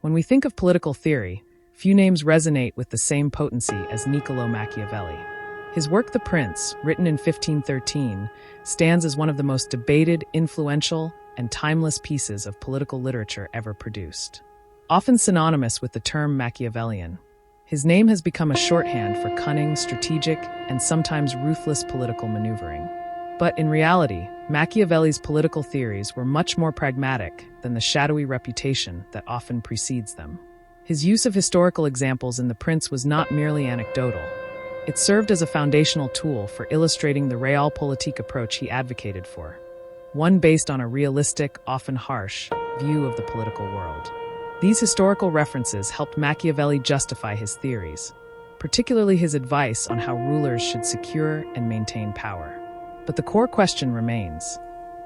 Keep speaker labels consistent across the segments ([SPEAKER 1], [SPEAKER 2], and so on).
[SPEAKER 1] When we think of political theory, few names resonate with the same potency as Niccolò Machiavelli. His work The Prince, written in 1513, stands as one of the most debated, influential, and timeless pieces of political literature ever produced. Often synonymous with the term Machiavellian, his name has become a shorthand for cunning, strategic, and sometimes ruthless political maneuvering. But in reality, Machiavelli's political theories were much more pragmatic than the shadowy reputation that often precedes them. His use of historical examples in The Prince was not merely anecdotal. It served as a foundational tool for illustrating the Realpolitik approach he advocated for, one based on a realistic, often harsh, view of the political world. These historical references helped Machiavelli justify his theories, particularly his advice on how rulers should secure and maintain power. But the core question remains: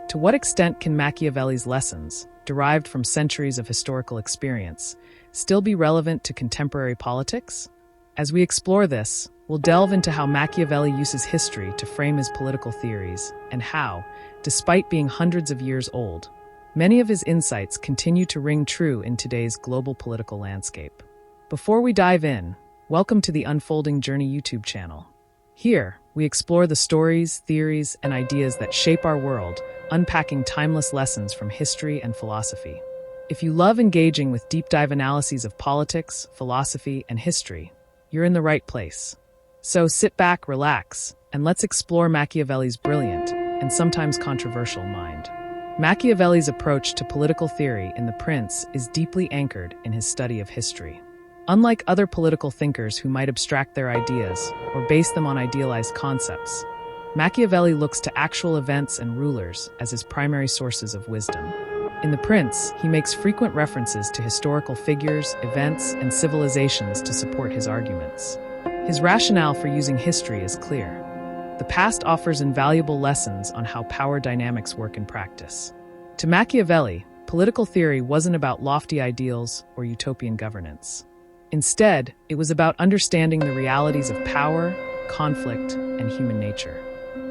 [SPEAKER 1] to what extent can Machiavelli's lessons, derived from centuries of historical experience, still be relevant to contemporary politics? As we explore this, we'll delve into how Machiavelli uses history to frame his political theories, and how, despite being hundreds of years old, many of his insights continue to ring true in today's global political landscape. Before we dive in, welcome to the Unfolding Journey YouTube channel. Here, we explore the stories, theories, and ideas that shape our world, unpacking timeless lessons from history and philosophy. If you love engaging with deep dive analyses of politics, philosophy, and history, you're in the right place. So sit back, relax, and let's explore Machiavelli's brilliant and sometimes controversial mind. Machiavelli's approach to political theory in The Prince is deeply anchored in his study of history. Unlike other political thinkers who might abstract their ideas or base them on idealized concepts, Machiavelli looks to actual events and rulers as his primary sources of wisdom. In The Prince, he makes frequent references to historical figures, events, and civilizations to support his arguments. His rationale for using history is clear. The past offers invaluable lessons on how power dynamics work in practice. To Machiavelli, political theory wasn't about lofty ideals or utopian governance. Instead, it was about understanding the realities of power, conflict, and human nature.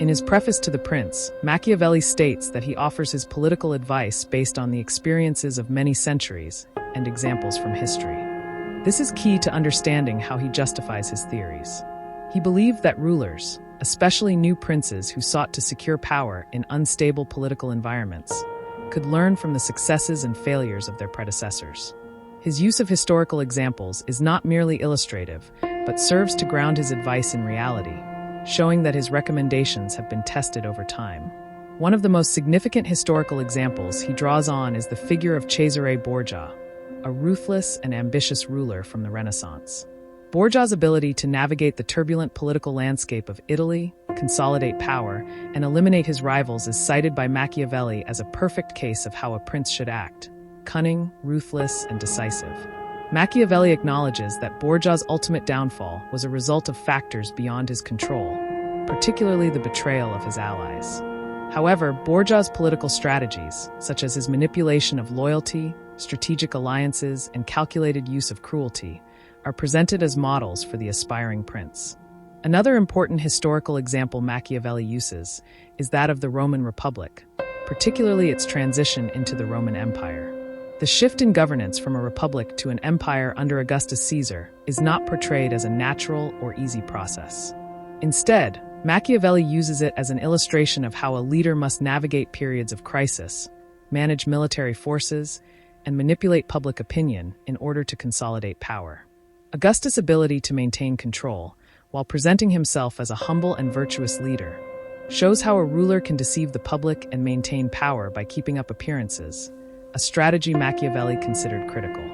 [SPEAKER 1] In his preface to The Prince, Machiavelli states that he offers his political advice based on the experiences of many centuries and examples from history. This is key to understanding how he justifies his theories. He believed that rulers, especially new princes who sought to secure power in unstable political environments, could learn from the successes and failures of their predecessors. His use of historical examples is not merely illustrative, but serves to ground his advice in reality, showing that his recommendations have been tested over time. One of the most significant historical examples he draws on is the figure of Cesare Borgia, a ruthless and ambitious ruler from the Renaissance. Borgia's ability to navigate the turbulent political landscape of Italy, consolidate power, and eliminate his rivals is cited by Machiavelli as a perfect case of how a prince should act: cunning, ruthless, and decisive. Machiavelli acknowledges that Borgia's ultimate downfall was a result of factors beyond his control, particularly the betrayal of his allies. However, Borgia's political strategies, such as his manipulation of loyalty, strategic alliances, and calculated use of cruelty, are presented as models for the aspiring prince. Another important historical example Machiavelli uses is that of the Roman Republic, particularly its transition into the Roman Empire. The shift in governance from a republic to an empire under Augustus Caesar is not portrayed as a natural or easy process. Instead, Machiavelli uses it as an illustration of how a leader must navigate periods of crisis, manage military forces, and manipulate public opinion in order to consolidate power. Augustus' ability to maintain control, while presenting himself as a humble and virtuous leader, shows how a ruler can deceive the public and maintain power by keeping up appearances, a strategy Machiavelli considered critical.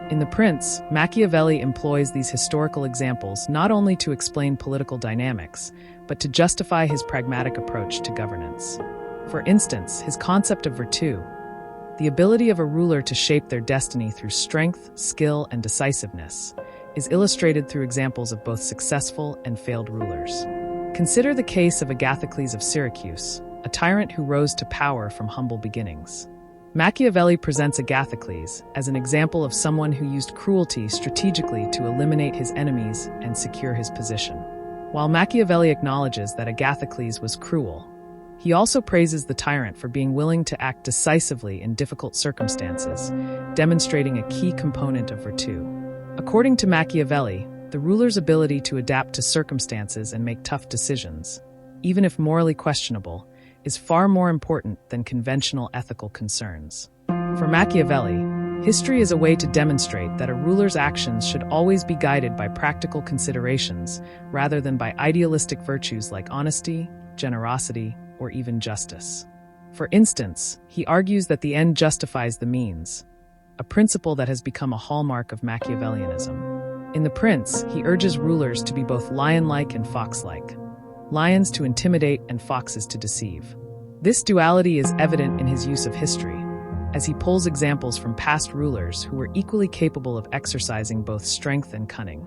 [SPEAKER 1] In The Prince, Machiavelli employs these historical examples not only to explain political dynamics, but to justify his pragmatic approach to governance. For instance, his concept of virtue, the ability of a ruler to shape their destiny through strength, skill, and decisiveness, is illustrated through examples of both successful and failed rulers. Consider the case of Agathocles of Syracuse, a tyrant who rose to power from humble beginnings. Machiavelli presents Agathocles as an example of someone who used cruelty strategically to eliminate his enemies and secure his position. While Machiavelli acknowledges that Agathocles was cruel, He also praises the tyrant for being willing to act decisively in difficult circumstances, demonstrating a key component of virtue. According to Machiavelli, the ruler's ability to adapt to circumstances and make tough decisions, even if morally questionable, is far more important than conventional ethical concerns. For Machiavelli, history is a way to demonstrate that a ruler's actions should always be guided by practical considerations rather than by idealistic virtues like honesty, generosity, or even justice. For instance, he argues that the end justifies the means, a principle that has become a hallmark of Machiavellianism. In The Prince, he urges rulers to be both lion-like and fox-like, lions to intimidate and foxes to deceive. This duality is evident in his use of history, as he pulls examples from past rulers who were equally capable of exercising both strength and cunning.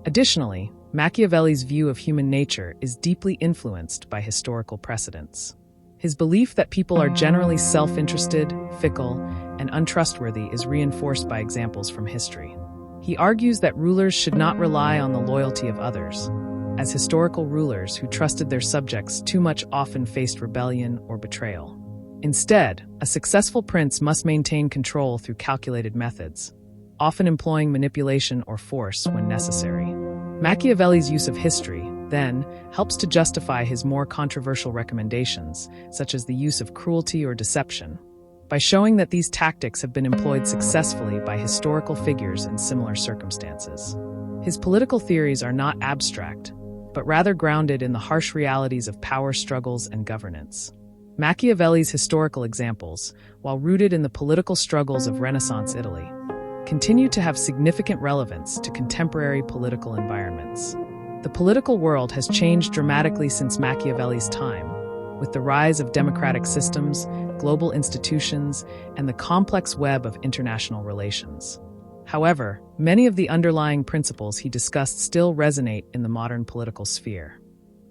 [SPEAKER 1] Additionally, Machiavelli's view of human nature is deeply influenced by historical precedents. His belief that people are generally self-interested, fickle, and untrustworthy is reinforced by examples from history. He argues that rulers should not rely on the loyalty of others, as historical rulers who trusted their subjects too much often faced rebellion or betrayal. Instead, a successful prince must maintain control through calculated methods, often employing manipulation or force when necessary. Machiavelli's use of history, then, helps to justify his more controversial recommendations, such as the use of cruelty or deception, by showing that these tactics have been employed successfully by historical figures in similar circumstances. His political theories are not abstract, but rather grounded in the harsh realities of power struggles and governance. Machiavelli's historical examples, while rooted in the political struggles of Renaissance Italy, continue to have significant relevance to contemporary political environments. The political world has changed dramatically since Machiavelli's time, with the rise of democratic systems, global institutions, and the complex web of international relations. However, many of the underlying principles he discussed still resonate in the modern political sphere.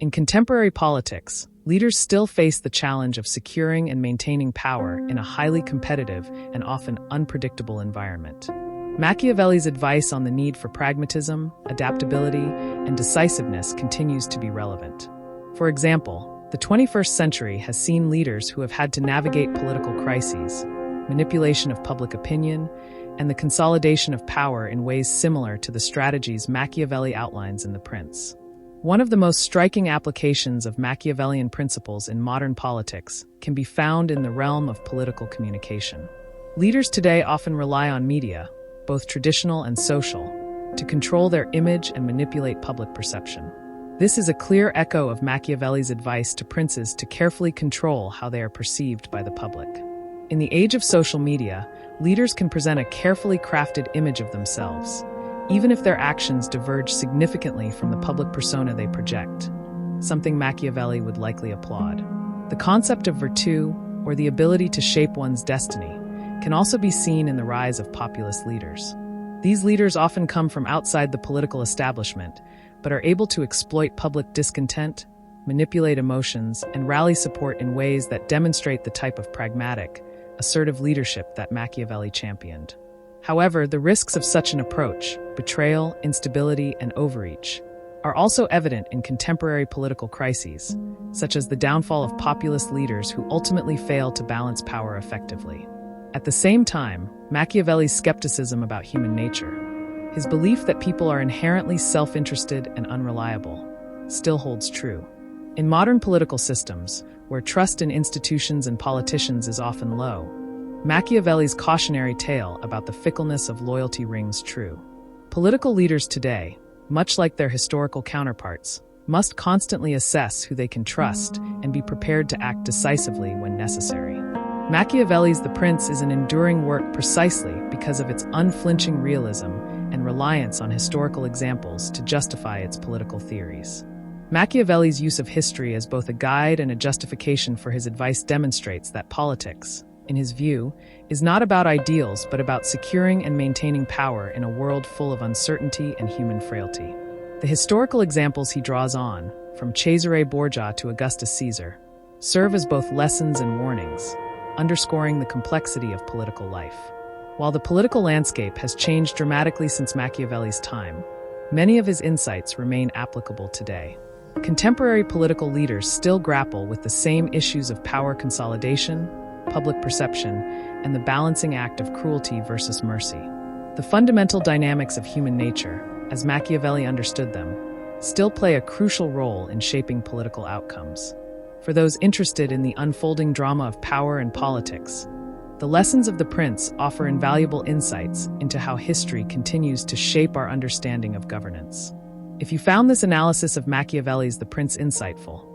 [SPEAKER 1] In contemporary politics, leaders still face the challenge of securing and maintaining power in a highly competitive and often unpredictable environment. Machiavelli's advice on the need for pragmatism, adaptability, and decisiveness continues to be relevant. For example, the 21st century has seen leaders who have had to navigate political crises, manipulation of public opinion, and the consolidation of power in ways similar to the strategies Machiavelli outlines in The Prince. One of the most striking applications of Machiavellian principles in modern politics can be found in the realm of political communication. Leaders today often rely on media, both traditional and social, to control their image and manipulate public perception. This is a clear echo of Machiavelli's advice to princes to carefully control how they are perceived by the public. In the age of social media, leaders can present a carefully crafted image of themselves, even if their actions diverge significantly from the public persona they project, something Machiavelli would likely applaud. The concept of virtue, or the ability to shape one's destiny, can also be seen in the rise of populist leaders. These leaders often come from outside the political establishment, but are able to exploit public discontent, manipulate emotions, and rally support in ways that demonstrate the type of pragmatic, assertive leadership that Machiavelli championed. However, the risks of such an approach, betrayal, instability, and overreach, are also evident in contemporary political crises, such as the downfall of populist leaders who ultimately fail to balance power effectively. At the same time, Machiavelli's skepticism about human nature, his belief that people are inherently self-interested and unreliable, still holds true. In modern political systems, where trust in institutions and politicians is often low, Machiavelli's cautionary tale about the fickleness of loyalty rings true. Political leaders today, much like their historical counterparts, must constantly assess who they can trust and be prepared to act decisively when necessary. Machiavelli's The Prince is an enduring work precisely because of its unflinching realism and reliance on historical examples to justify its political theories. Machiavelli's use of history as both a guide and a justification for his advice demonstrates that politics, in his view, is not about ideals but about securing and maintaining power in a world full of uncertainty and human frailty. The historical examples he draws on, from Cesare Borgia to Augustus Caesar, serve as both lessons and warnings, underscoring the complexity of political life. While the political landscape has changed dramatically since Machiavelli's time, many of his insights remain applicable today. Contemporary political leaders still grapple with the same issues of power consolidation, public perception, and the balancing act of cruelty versus mercy. The fundamental dynamics of human nature, as Machiavelli understood them, still play a crucial role in shaping political outcomes. For those interested in the unfolding drama of power and politics, the lessons of The Prince offer invaluable insights into how history continues to shape our understanding of governance. If you found this analysis of Machiavelli's The Prince insightful,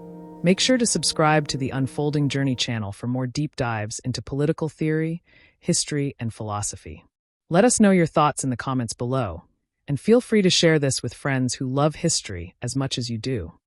[SPEAKER 1] make sure to subscribe to the Unfolding Journey channel for more deep dives into political theory, history, and philosophy. Let us know your thoughts in the comments below, and feel free to share this with friends who love history as much as you do.